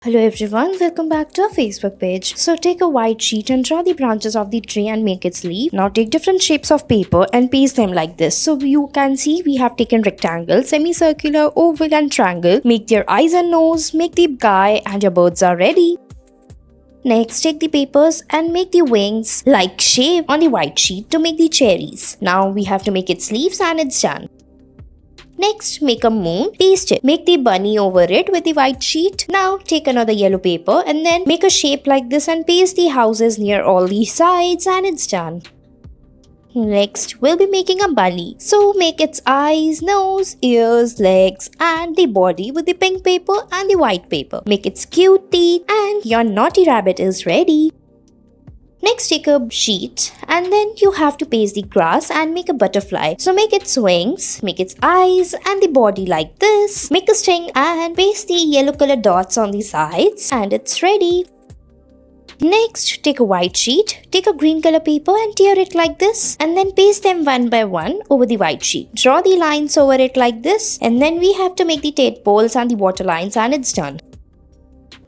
Hello everyone, welcome back to our Facebook page. So take a white sheet and draw the branches of the tree and make its leaf. Now take different shapes of paper and paste them like this. So you can see we have taken rectangle, semicircular, oval and triangle. Make their eyes and nose, make the guy and your birds are ready. Next, take the papers and make the wings like shape on the white sheet to make the cherries. Now we have to make its leaves and it's done. Next, make a moon, paste it. Make the bunny over it with the white sheet. Now, take another yellow paper and then make a shape like this and paste the houses near all the sides and it's done. Next, we'll be making a bunny. So, make its eyes, nose, ears, legs and the body with the pink paper and the white paper. Make its cute teeth and your naughty rabbit is ready. Next, take a sheet and then you have to paste the grass and make a butterfly. So make its wings, make its eyes and the body like this. Make a string and paste the yellow color dots on the sides and it's ready. Next, take a white sheet, take a green color paper and tear it like this and then paste them one by one over the white sheet. Draw the lines over it like this and then we have to make the tadpoles and the water lines and it's done.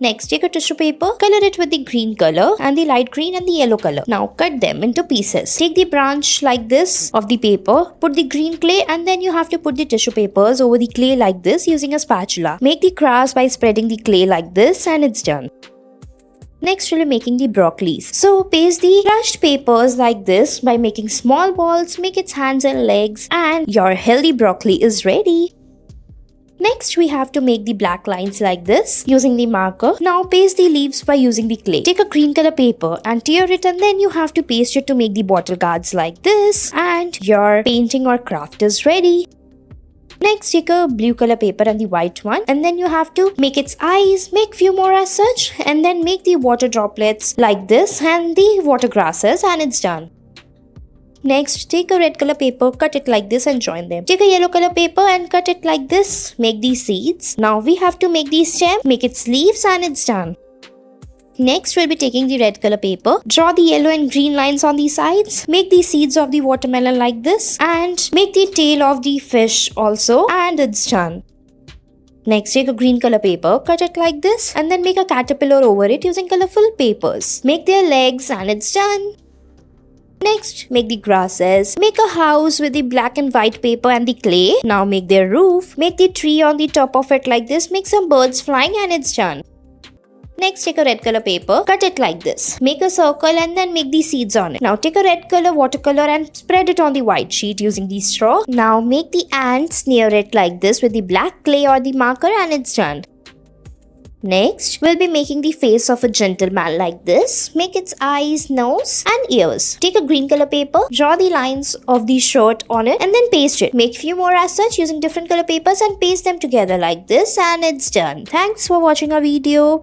Next, take a tissue paper, color it with the green color and the light green and the yellow color. Now cut them into pieces. Take the branch like this of the paper, put the green clay and then you have to put the tissue papers over the clay like this using a spatula. Make the grass by spreading the clay like this and it's done. Next, we'll be making the broccolis. So paste the crushed papers like this by making small balls, make its hands and legs and your healthy broccoli is ready. Next, we have to make the black lines like this using the marker. Now paste the leaves by using the clay. Take a green color paper and tear it and then you have to paste it to make the bottle guards like this and your painting or craft is ready. Next, take a blue color paper and the white one and then you have to make its eyes, make few more as such and then make the water droplets like this and the water grasses and it's done. Next, take a red color paper, cut it like this and join them. Take a yellow color paper and cut it like this. Make these seeds. Now we have to make the stem, make its leaves and it's done. Next, we'll be taking the red color paper. Draw the yellow and green lines on the sides. Make the seeds of the watermelon like this and make the tail of the fish also and it's done. Next, take a green color paper, cut it like this and then make a caterpillar over it using colorful papers. Make their legs and it's done. Next, make the grasses. Make a house with the black and white paper and the clay. Now make their roof. Make the tree on the top of it like this. Make some birds flying and it's done. Next, take a red color paper. Cut it like this. Make a circle and then make the seeds on it. Now take a red color watercolor and spread it on the white sheet using the straw. Now make the ants near it like this with the black clay or the marker and it's done. Next, we'll be making the face of a gentleman like this. Make its eyes, nose and ears. Take a green color paper, draw the lines of the shirt on it and then paste it. Make few more as such using different color papers and paste them together like this and it's done. Thanks for watching our video.